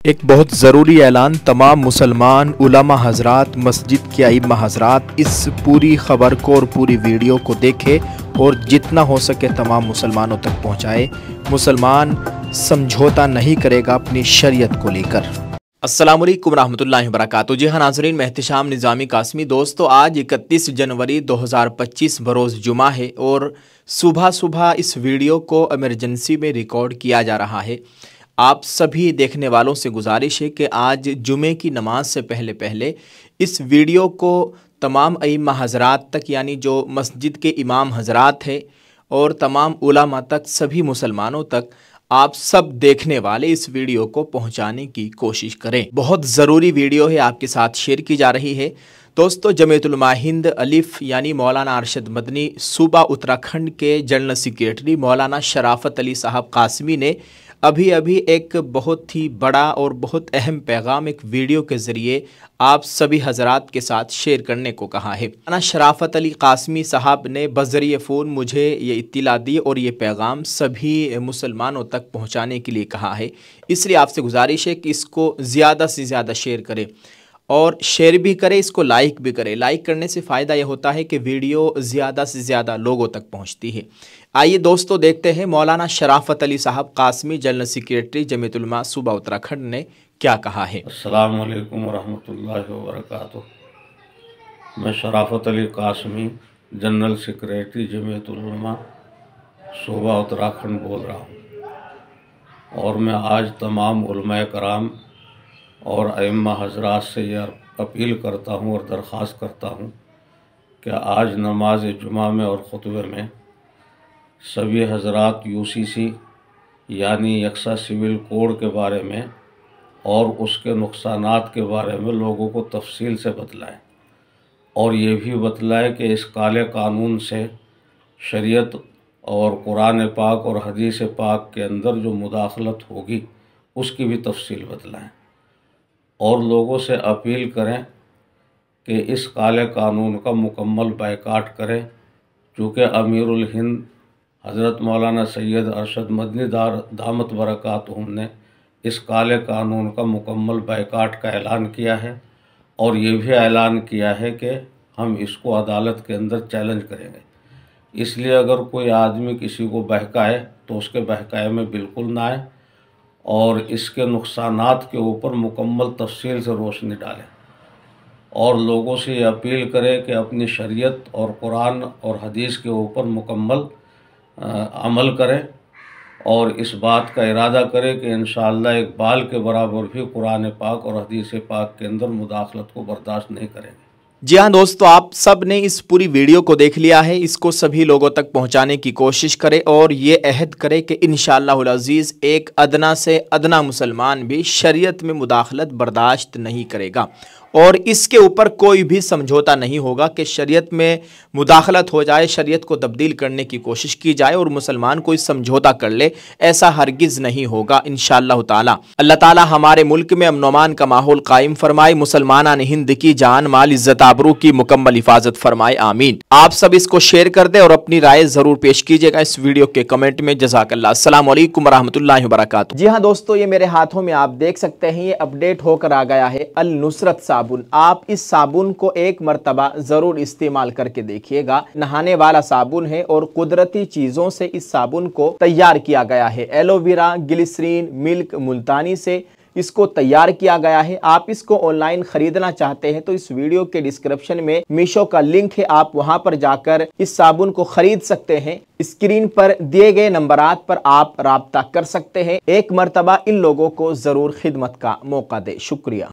एक बहुत ज़रूरी ऐलान तमाम मुसलमान उलमा हज़रात, मस्जिद के अइम्मा हज़रात इस पूरी ख़बर को और पूरी वीडियो को देखें और जितना हो सके तमाम मुसलमानों तक पहुँचाए। मुसलमान समझौता नहीं करेगा अपनी शरीयत को लेकर। अस्सलाम वालेकुम रहमतुल्लाहि व बरकातुहू। जी हाँ नाज़रीन, मैं एहतिशाम निज़ामी कासमी। दोस्तों, आज 31 जनवरी 2025 बरोज़ जुमा है और सुबह सुबह इस वीडियो को इमरजेंसी में रिकॉर्ड किया जा रहा है। आप सभी देखने वालों से गुजारिश है कि आज जुमे की नमाज से पहले पहले इस वीडियो को तमाम अइम्मा हज़रात तक, यानी जो मस्जिद के इमाम हज़रात हैं और तमाम उलमा तक, सभी मुसलमानों तक आप सब देखने वाले इस वीडियो को पहुंचाने की कोशिश करें। बहुत ज़रूरी वीडियो है, आपके साथ शेयर की जा रही है। दोस्तों, जमीयतुल उलमा हिंद अलिफ यानी मौलाना अरशद मदनी सूबा उत्तराखंड के जनरल सेक्रेटरी मौलाना शराफत अली साहब कासमी ने अभी अभी एक बहुत ही बड़ा और बहुत अहम पैगाम एक वीडियो के ज़रिए आप सभी हज़रात के साथ शेयर करने को कहा है। मौलाना शराफत अली कासमी साहब ने बज़रिए फ़ोन मुझे ये इत्तिला दी और ये पैगाम सभी मुसलमानों तक पहुँचाने के लिए कहा है। इसलिए आपसे गुजारिश है कि इसको ज़्यादा से ज़्यादा शेयर करें और शेयर भी करें, इसको लाइक भी करें। लाइक करने से फ़ायदा यह होता है कि वीडियो ज़्यादा से ज़्यादा लोगों तक पहुंचती है। आइए दोस्तों, देखते हैं मौलाना शराफत अली साहब कासमी जनरल सेक्रेटरी जमीयतुल उलमा सूबा उत्तराखंड ने क्या कहा है। अस्सलाम वालेकुम रहमतुल्लाहि व बरकातुहू। मैं शराफत अली कासमी जनरल सेक्रेटरी जमीयतुल उलमा सूबा उत्तराखंड बोल रहा हूँ और मैं आज तमाम उलमा कराम और अइम्मा हज़रात से यह अपील करता हूँ और दरख्वास्त करता हूँ कि आज नमाज जुमा में और ख़ुतबे में सभी हज़रात यूसीसी यानी यकसा सिविल कोड के बारे में और उसके नुकसानात के बारे में लोगों को तफसील से बतलाएं और ये भी बतलाएं कि इस काले कानून से शरीयत और कुरान पाक और हदीस पाक के अंदर जो मुदाखलत होगी उसकी भी तफसील बतलाएं और लोगों से अपील करें कि इस काले कानून का मुकम्मल बायकाट करें, चूँकि अमीरुल हिंद हज़रत मौलाना सैयद अरशद मदनी दामत बरकातुहू ने इस काले कानून का मुकम्मल बायकाट का ऐलान किया है और ये भी ऐलान किया है कि हम इसको अदालत के अंदर चैलेंज करेंगे। इसलिए अगर कोई आदमी किसी को बहकाए तो उसके बहकाए में बिल्कुल ना आए और इसके नुकसानात के ऊपर मुकम्मल तफसील से रोशनी डालें और लोगों से ये अपील करें कि अपनी शरीयत और कुरान और हदीस के ऊपर मुकम्मल अमल करें और इस बात का इरादा करें कि इंशाअल्लाह एक बाल के बराबर भी कुरान पाक और हदीस पाक के अंदर मुदाखलत को बर्दाश्त नहीं करेंगे। जी हाँ दोस्तों, आप सब ने इस पूरी वीडियो को देख लिया है। इसको सभी लोगों तक पहुंचाने की कोशिश करें और ये अहद करें कि इंशाअल्लाहुल अज़ीज़ एक अदना से अदना मुसलमान भी शरीयत में मुदाखलत बर्दाश्त नहीं करेगा और इसके ऊपर कोई भी समझौता नहीं होगा कि शरीयत में मुदाखलत हो जाए, शरीयत को तब्दील करने की कोशिश की जाए और मुसलमान कोई समझौता कर ले। ऐसा हरगिज़ नहीं होगा इंशाअल्लाह ताला। अल्लाह ताला हमारे मुल्क में अमन अमान का माहौल कायम फरमाए, मुसलमान हिंद की जान माल इज़्ज़त आबरू की मुकम्मल हिफाजत फरमाए, आमीन। आप सब इसको शेयर कर दें और अपनी राय ज़रूर पेश कीजिएगा इस वीडियो के कमेंट में। जज़ाकल्लाह। अस्सलाम वालेकुम रहमतुल्लाहि व बरकातुहू। जी हाँ दोस्तों, ये मेरे हाथों में आप देख सकते हैं, ये अपडेट होकर आ गया है अल नुसरत साबुन। आप इस साबुन को एक मर्तबा जरूर इस्तेमाल करके देखिएगा। नहाने वाला साबुन है और कुदरती चीजों से इस साबुन को तैयार किया गया है। एलोवेरा, ग्लिसरीन, मिल्क, मुल्तानी से इसको तैयार किया गया है। आप इसको ऑनलाइन खरीदना चाहते हैं तो इस वीडियो के डिस्क्रिप्शन में मीशो का लिंक है, आप वहां पर जाकर इस साबुन को खरीद सकते हैं। स्क्रीन पर दिए गए नंबरात पर आप राब्ता कर सकते हैं। एक मर्तबा इन लोगों को जरूर खिदमत का मौका दे। शुक्रिया।